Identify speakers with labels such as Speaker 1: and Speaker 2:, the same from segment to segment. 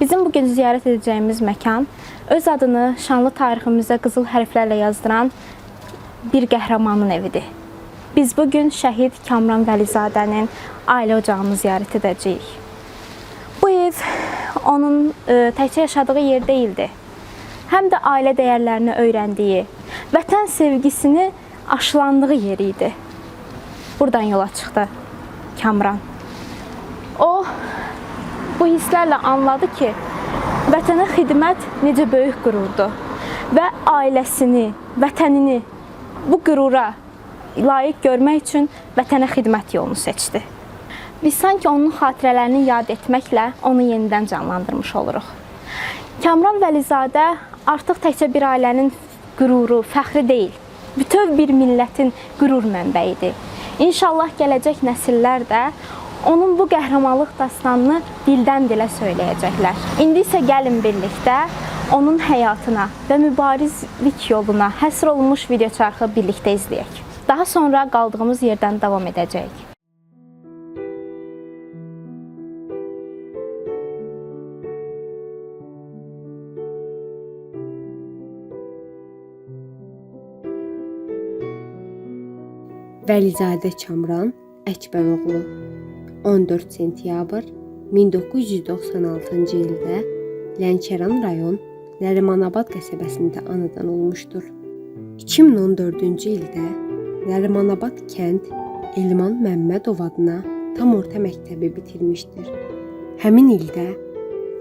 Speaker 1: Bizim bugün ziyarət edəcəyimiz məkan öz adını şanlı tariximizə qızıl hərflərlə yazdıran bir qəhrəmanın evidir. Biz bugün şəhid Kamran Vəlizadənin ailə ocağını ziyarət edəcəyik. Bu ev onun təkcə yaşadığı yer deyildi. Həm də ailə dəyərlərini öyrəndiyi, vətən sevgisini aşılandığı yer idi. Buradan yola çıxdı Kamran. O bu hisslərlə anladı ki, vətənə xidmət necə böyük qürurdur və ailəsini, vətənini bu qürura layiq görmək üçün vətənə xidmət yolunu seçdi. Biz sanki onun xatirələrini yad etməklə onu yenidən canlandırmış oluruq. Kamran Vəlizadə artıq təkcə bir ailənin qüruru, fəxri deyil, bütöv bir millətin qürur mənbəyidir. İnşallah gələcək nəsillər də onun bu qəhrəmanlıq dastanını dildən dilə söyləyəcəklər. İndi isə gəlin birlikdə onun həyatına və mübarizlik yoluna həsr olunmuş videoçarxı birlikdə izləyək. Daha sonra qaldığımız yerdən davam edəcəyik.
Speaker 2: Vəlizadə Kamran Əkbəroğlu 14 sentyabr 1996-cı ildə Lənkəran rayon Nərimanabad qəsəbəsində anadan olmuşdur. 2014-cü ildə Nərimanabad kənd Elman Məmmədov adına tam orta məktəbi bitirmişdir. Həmin ildə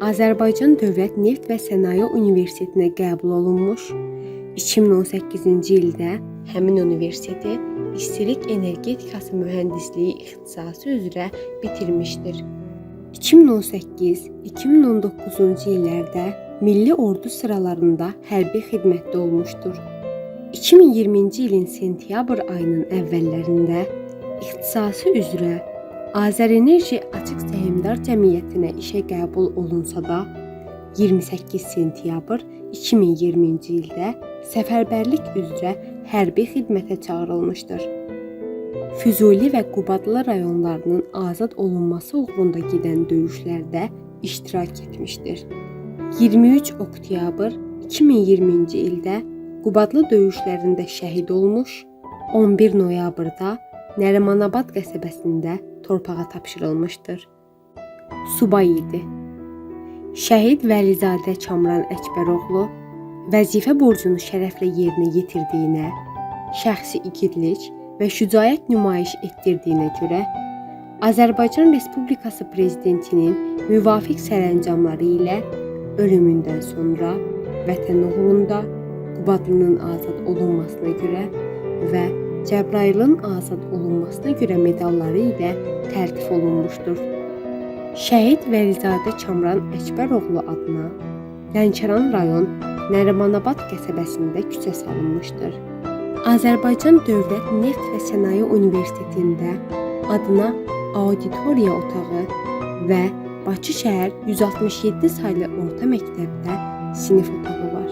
Speaker 2: Azərbaycan Dövlət Neft və Sənaye Universitetinə qəbul olunmuş, 2018-ci ildə həmin universiteti İstilik energetikası mühəndisliyi ixtisası üzrə bitirmişdir. 2018-2019-cu illərdə Milli Ordu sıralarında hərbi xidmətdə olmuşdur. 2020-ci ilin sentyabr ayının əvvəllərində ixtisası üzrə Azərenerji Açıq Səhmdar Cəmiyyətinə işə qəbul olunsa da, 28 sentyabr 2020-ci ildə səfərbərlik üzrə hərbi xidmətə çağırılmışdır. Füzuli və Qubadlı rayonlarının azad olunması uğrunda gedən döyüşlərdə iştirak etmişdir. 23 oktyabr 2020-ci ildə Qubadlı döyüşlərində şəhid olmuş, 11 noyabrda Nərimanabad qəsəbəsində torpağa tapşırılmışdır. Subay idi. Şəhid Vəlizadə Kamran Əkbəroğlu vəzifə borcunu şərəflə yerinə yetirdiyinə, şəxsi igidlik və şücaət nümayiş etdirdiyinə görə Azərbaycan Respublikası Prezidentinin müvafiq sərəncamları ilə ölümündən sonra vətən uğrunda Qubadlının azad olunmasına görə və Cəbrayılın azad olunmasına görə medalları ilə təltif olunmuşdur. Şəhid Vəlizadə Kamran Əkbəroğlu adına Lənkəran rayon Nərimanabad qəsəbəsində küçə salınmışdır. Azərbaycan Dövlət Neft və Sənaye Universitetində adına auditoriya otağı və Bakı şəhər 167 saylı orta məktəbdə sinif otağı var.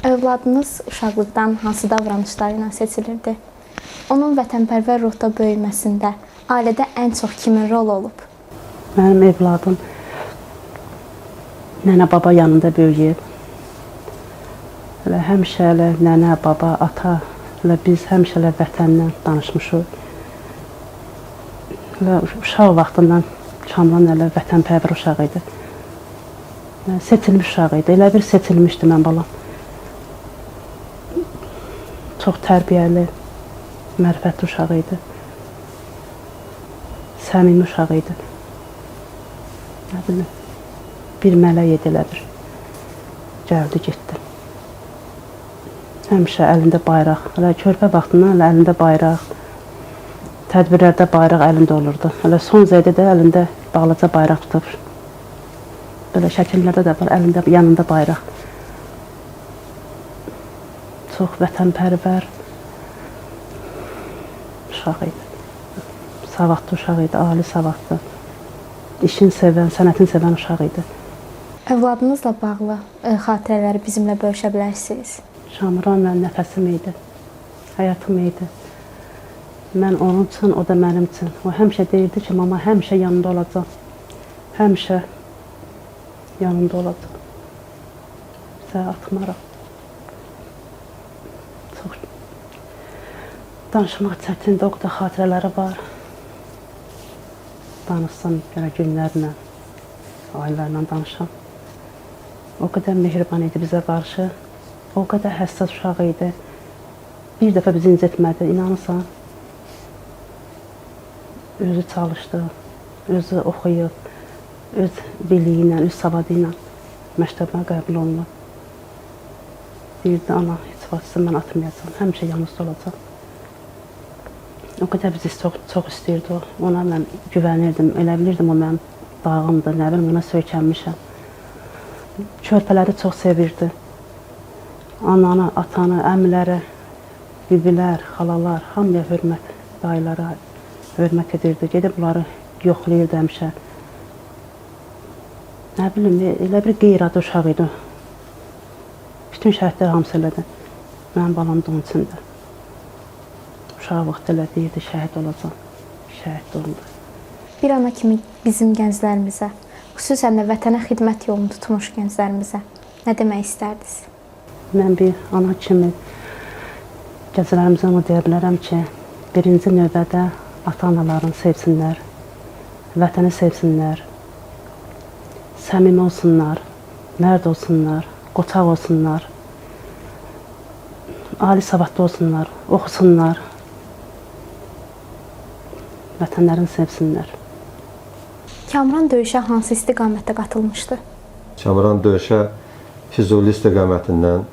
Speaker 1: Övladınız uşaqlıqdan hansı davranışları ilə seçilirdi? Onun vətənpərvər ruhda böyüməsində ailədə ən çox kimin rolu olub?
Speaker 3: Mənim evladım nənə baba yanında böyüyüb. Həmişə nənə, baba, ata biz həmişə vətəndən danışmışıq. Uşaq vaxtından Kamran vətənpərvər uşaq idi. Seçilmiş uşaq idi. Elə bir seçilmişdi mən balam. Çox tərbiyəli, mərifətli uşaq idi. Səmimi uşaq idi. Bir mələk idi elə bir. Gəldi, getdi. Həmişə əlində bayraq. Körpə vaxtından əlində bayraq. Tədbirlərdə bayraq əlində olurdu. Son zəydə də əlində balaca bayraq tutub. Belə şəkillərdə də var, əlində yanında bayraq. Çox vətənpərvər uşaq idi. Savadlı uşaq idi, ali savadlı. İşin sevən, sənətin sevən uşaq idi.
Speaker 1: Övladınızla bağlı xatirələri bizimlə bölüşə bilərsiniz?
Speaker 3: Kamran mənim nəfəsim idi, həyatım idi. Mən onun üçün, o da mənim üçün. O həmişə deyirdi ki, mama həmişə yanında olacaq. Həmişə yanında olacaq. Səni atmaraq. Çox danışmaq çətindir, o qədər xatirələri var. Danışsam belə günlərlə, aylarla danışam. O qədər mehriban idi bizə qarşı. O qədər həssas uşaq idi. Bir dəfə bizi incitmədi, inanırsan. Özü çalışdı, özü oxuyub, öz biliyi ilə, öz savadı ilə məktəbə qəbul olundu. Deyirdi, ana, heç vaxt mən atmayacağam, həmişə yanınızda olacaq. O qədər bizi çox istəyirdi o. Ona mən güvənirdim, elə bilirdim o mənim bağımdır, nə bilim, ona söykənmişəm. Körpələri çox sevirdi. Ananı, atanı, əmiləri, bibilər, xalalar, hamıya hörmət, dayılara hörmət edirdi. Gedib bunları yoxlayırdı həmişə. Nə bilim, elə bir qeyri-adi uşaq idi. Bütün şəhidlər hamısı elədi. Mənim balam da onun içində. Uşaq vaxt elə deyirdi, şəhid olacaq. Şəhid oldu.
Speaker 1: Bir ana kimi bizim gənclərimizə, xüsusən də vətənə xidmət yolunu tutmuş gənclərimizə nə demək istərdiniz?
Speaker 3: Mən bir ana kimi gənclərimizə onu deyə bilərəm ki, birinci növbədə ata-analarını sevsinlər, vətəni sevsinlər, səmimi olsunlar, mərd olsunlar, qoçaq olsunlar, ali savadlı olsunlar, oxusunlar, vətənlərini sevsinlər.
Speaker 1: Kamran döyüşə hansı istiqamətdə qatılmışdı?
Speaker 4: Kamran döyüşə Füzuli istiqamətindən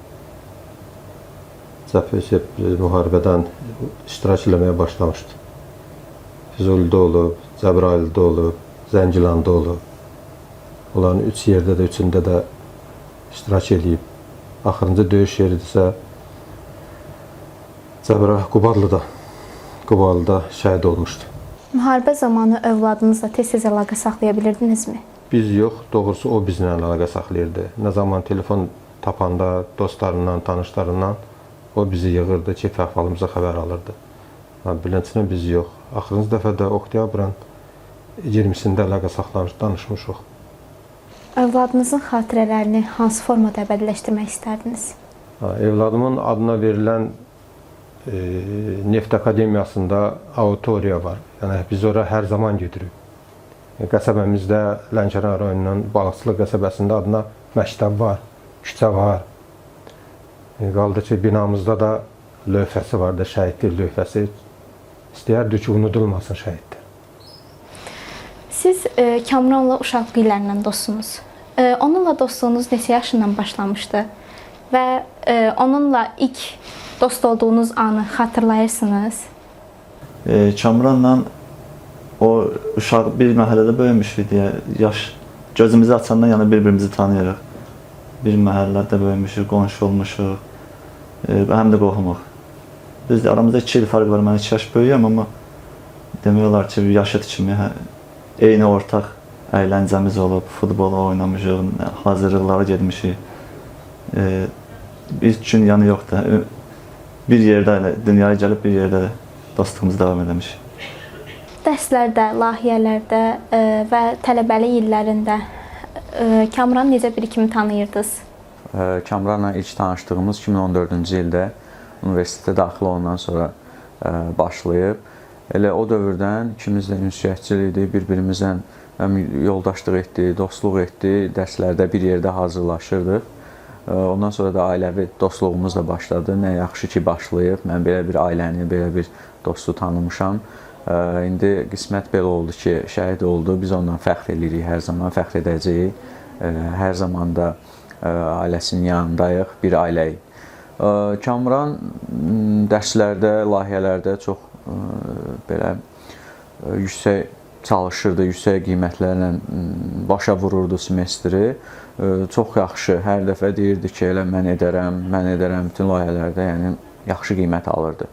Speaker 4: cəbhə müharibədən iştirak eləməyə başlamışdı. Füzulidə olub, Cəbrayılda olub, Zəngilanda olub. Onların 3 yerdə də, 3-ündə də iştirak edib. Axırıncı döyüş yeridirsə Qubadlıda şəhid olmuşdu.
Speaker 1: Müharibə zamanı övladınızla tez-tez əlaqə saxlaya bilirdinizmi?
Speaker 4: Biz yox, doğrusu o bizlə əlaqə saxlayırdı. Nə zaman telefon tapanda dostlarından, tanışlarından o bizi yığırdı ki, əhvalımıza xəbər alırdı. Bilinçinə biz yox. Axırıncı dəfə də oktyabrın 20-sində əlaqə saxlamış, danışmışıq.
Speaker 1: Övladınızın xatirələrini hansı formada əbədiləşdirmək istərdiniz?
Speaker 4: Evladımın adına verilən Neft Akademiyasında auditoriya var. Yəni biz ora hər zaman gedirik. Qəsəbəmizdə Lənkəran rayonunun Balıqçılıq qəsəbəsində adına məktəb var, küçə var. Qaldı ki, binamızda da lövhəsi var da, şəhidlik lövhəsi. İstəyərdik ki, unudulmasın şəhiddir.
Speaker 1: Siz Kamranla uşaqlıq illərindən dostsunuz. Onunla dostluğunuz neçə yaşından başlamışdı? Və onunla ilk dost olduğunuz anı xatırlayırsınız?
Speaker 5: Kamranla o uşaq bir məhəllədə böyümüşük deyə, yaş gözümüzü açandan yəni bir-birimizi tanıyırıq. Bir məhəllədə böyümüşük, qonşu olmuşuq, həm də qohumuq. Düzdür, aramızda 2 il farq var, mən 2 yaş böyüyəm, amma demək olar ki, yaşıt kimi eyni ortaq əyləncəmiz olub, futbol oynamışıq, hazırlıqlara getmişik. Bir gün yanı yoxdur, bir yerdə, dünyaya gəlib bir yerdə dostluğumuzu davam eləmişik.
Speaker 1: Dərslərdə, layihələrdə və tələbəlik illərində Kamranı necə biri kimi tanıyırdınız?
Speaker 6: Kamranla ilk tanışdığımız 2014-cü ildə universitetə daxil olandan sonra başlayıb. Elə o dövrdən ikimiz də ünsiyyətçil idi, bir-birimizlə yoldaşlıq etdik, dostluq etdik, dərslərdə bir yerdə hazırlaşırdıq. Ondan sonra da ailəvi dostluğumuz da başladı. Nə yaxşı ki, başlayıb. Mən belə bir ailəni, belə bir dostu tanımışam. İndi qismət belə oldu ki, şəhid oldu. Biz ondan fəxr edirik, hər zaman fəxr edəcəyik. Hər zaman da ailəsinin yanındayıq, bir ailəyik. Kamran dərslərdə, layihələrdə çox belə yüksək çalışırdı, yüksək qiymətlərlə başa vururdu semestri. Çox yaxşı, hər dəfə deyirdi ki, elə mən edərəm, bütün layihələrdə yəni yaxşı qiymət alırdı.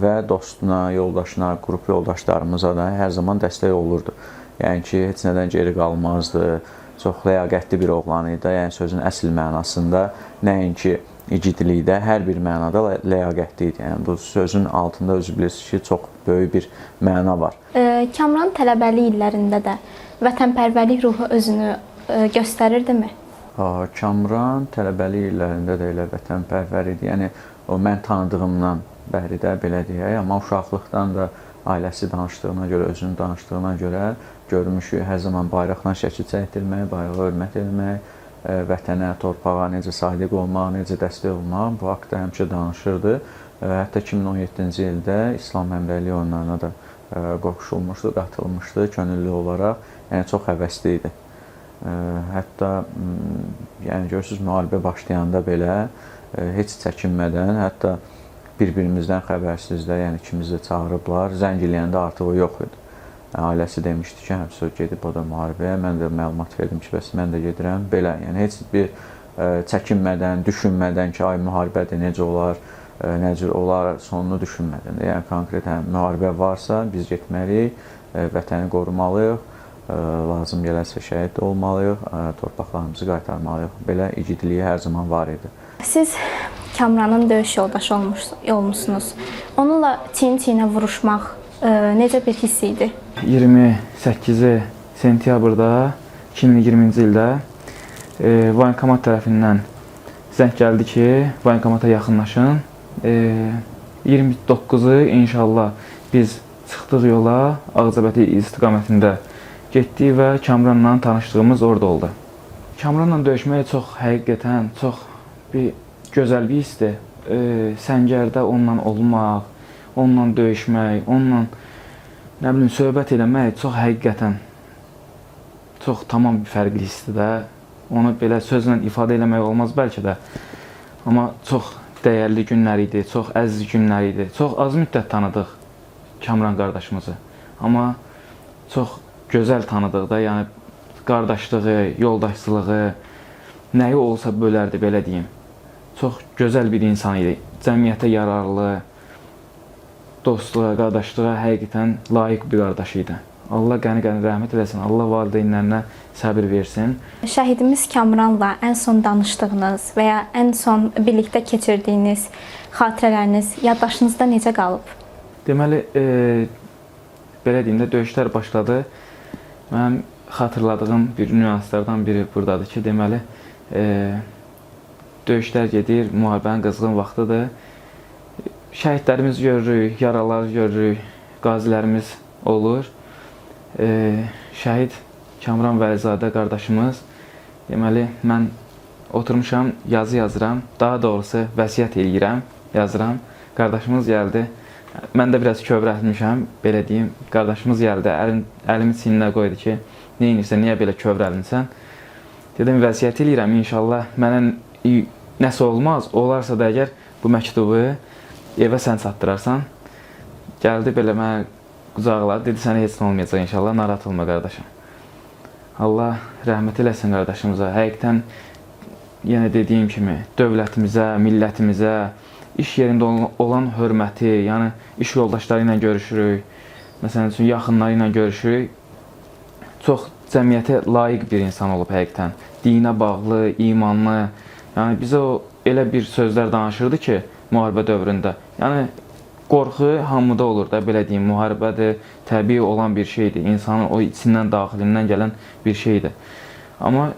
Speaker 6: Və dostuna, yoldaşına, qrup yoldaşlarımıza da hər zaman dəstək olurdu. Yəni ki, heç nədən geri qalmazdı, çox ləyaqətli bir oğlan idi. Yəni sözün əsl mənasında nəinki igidlikdə, hər bir mənada ləyaqətli idi. Yəni bu sözün altında özü bilirsiniz ki, çox böyük bir məna var.
Speaker 1: Kamran tələbəlik illərində də vətənpərvərlik ruhu özünü göstərirdimi?
Speaker 6: Kamran tələbəlik illərində də elə vətənpərvər idi. Yəni o mən tanıdığımdan bəri də belə deyək, amma uşaqlıqdan da ailəsi danışdığına görə, özünün danışdığına görə görmüşük hər zaman bayraqla şəkil çəkdirmək, bayrağa hörmət etmək, vətənə, torpağa necə sadiq olmaq, necə dəstək olmaq bu haqda həmişə danışırdı. Hətta 2017-ci ildə İslam həmrəylik oyunlarına da qoşulmuşdu, qatılmışdı könüllü olaraq. Yəni çox həvəsli idi. Hətta yəni görürsüz müharibə başlayanda belə heç çəkinmədən, hətta bir-birimizdən xəbərsiz də, yəni ikimizi də çağırıblar. Zəng eləyəndə artıq o yox idi. Ailəsi demişdi ki, həmsə gedib o da müharibəyə. Mən də məlumat verdim ki, bəs mən də gedirəm. Belə, yəni heç bir çəkinmədən, düşünmədən ki, ay müharibədir, necə olar, nə cür olar, sonunu düşünmədən. Yəni konkret müharibə varsa biz getməliyik, vətəni qorumalıyıq, lazım gələrsə şəhid olmalıyıq, torpaqlarımızı qaytarmalıyıq. Belə igidliyi hər zaman var idi. Siz
Speaker 1: Kamranın döyüş yoldaşı olmuşsunuz. Onunla çiyin-çiyinə vuruşmaq necə bir hiss idi?
Speaker 7: 28 sentyabrda 2020-ci ildə voyinkomat tərəfindən zəng gəldi ki, voyinkomata yaxınlaşın. 29-u inşallah biz çıxdıq yola, Ağcabədi istiqamətində getdik və Kamranla tanışdığımız orada oldu. Kamranla döyüşmək çox həqiqətən çox bir gözəl bir hissdir. Səngərdə onunla olmaq, onunla döyüşmək, onunla nə bilim söhbət eləmək çox həqiqətən çox tamam bir fərqli hissdir də. Onu belə sözlə ifadə eləmək olmaz bəlkə də. Amma çox dəyərli günlər idi, çox əziz günlər idi. Çox az müddət tanıdıq Kamran qardaşımızı. Amma çox gözəl tanıdıq da, yəni qardaşlığı, yoldaşlığı, nəyi olsa bölərdi, belə deyim. Çox gözəl bir insan idi. Cəmiyyətə yararlı, dostluğa, qardaşlığa həqiqətən layiq bir qardaş idi. Allah qəni-qəni rəhmət eləsin, Allah valideynlərinə səbir versin.
Speaker 1: Şəhidimiz Kamranla ən son danışdığınız və ya ən son birlikdə keçirdiyiniz xatirələriniz yaddaşınızda necə qalıb?
Speaker 7: Deməli, belə deyim də, döyüşlər başladı. Mənim xatırladığım bir nüanslardan biri buradadır ki, deməli, döyüşlər gedir, müharibənin qızğın vaxtıdır. Şəhidlərimiz görürük, yaralar görürük, qazilərimiz olur. Şəhid Kamran Vəlizadə qardaşımız, deməli, mən oturmuşam, yazı yazıram, daha doğrusu vəsiyyət eləyirəm, yazıram. Qardaşımız gəldi, mən də biraz kövrəlmişəm, belə deyim. Qardaşımız gəldi, əlimi çininə qoydu ki, neyinirsən, niyə belə kövrəlinsən? Dedim, vəsiyyət eləyirəm, inşallah mənə nəsə olmaz, olarsa da əgər bu məktubu evə sən çatdırarsan. Gəldi belə mənə qucaqladı, dedi sənə heç nə olmayacaq inşallah, narahat olma qardaşım. Allah rəhmət eləsin qardaşımıza. Həqiqətən, yenə dediyim kimi, dövlətimizə, millətimizə, iş yerində olan hörməti, yəni iş yoldaşları ilə görüşürük, məsələn üçün yaxınları ilə görüşürük. Çox cəmiyyətə layiq bir insan olub həqiqətən. Dinə bağlı, imanlı. Yəni bizə o elə bir sözlər danışırdı ki, müharibə dövründə. Yəni qorxu hamıda olur da, belə deyim, müharibədir, təbii olan bir şeydir. İnsanın o içindən, daxilindən gələn bir şeydir. Amma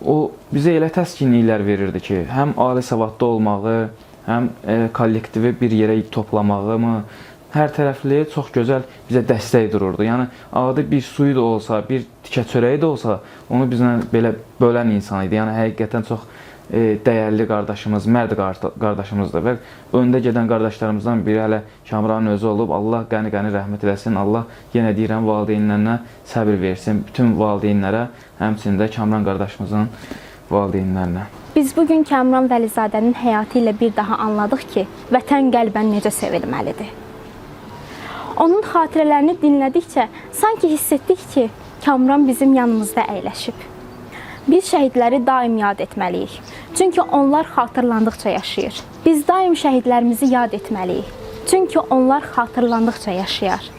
Speaker 7: o bizə elə təskinliklər verirdi ki, həm ali savadlı olmağı, həm kollektivi bir yerə toplamağı mı, hər tərəfli çox gözəl bizə dəstək dururdu. Yəni adi bir suyu da olsa, bir tikə çörəyi də olsa, onu bizlə belə bölən insan idi. Yəni həqiqətən çox dəyərli qardaşımız, mərd qardaşımızdır və öndə gedən qardaşlarımızdan biri hələ Kamranın özü olub. Allah qəni-qəni rəhmət eləsin. Allah yenə deyirəm, valideynlərinə səbir versin. Bütün valideynlərə, həmçində Kamran qardaşımızın valideynlərinə.
Speaker 1: Biz bugün Kamran Vəlizadənin həyatı ilə bir daha anladıq ki, vətən qəlbən necə sevilməlidir. Onun xatirələrini dinlədikcə sanki hiss etdik ki, Kamran bizim yanımızda əyləşib. Biz şəhidləri daim yad etməliyik. Çünki onlar xatırlandıqca yaşayır. Biz daim şəhidlərimizi yad etməliyik. Çünki onlar xatırlandıqca yaşayar.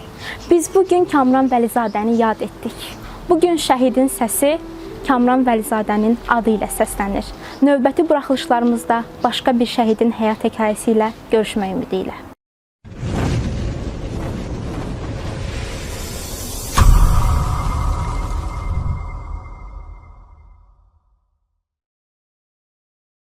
Speaker 1: Biz bugün Kamran Vəlizadəni yad etdik. Bugün şəhidin səsi Kamran Vəlizadənin adı ilə səslənir. Növbəti buraxılışlarımızda başqa bir şəhidin həyat hekayəsi ilə görüşmək ümidi ilə.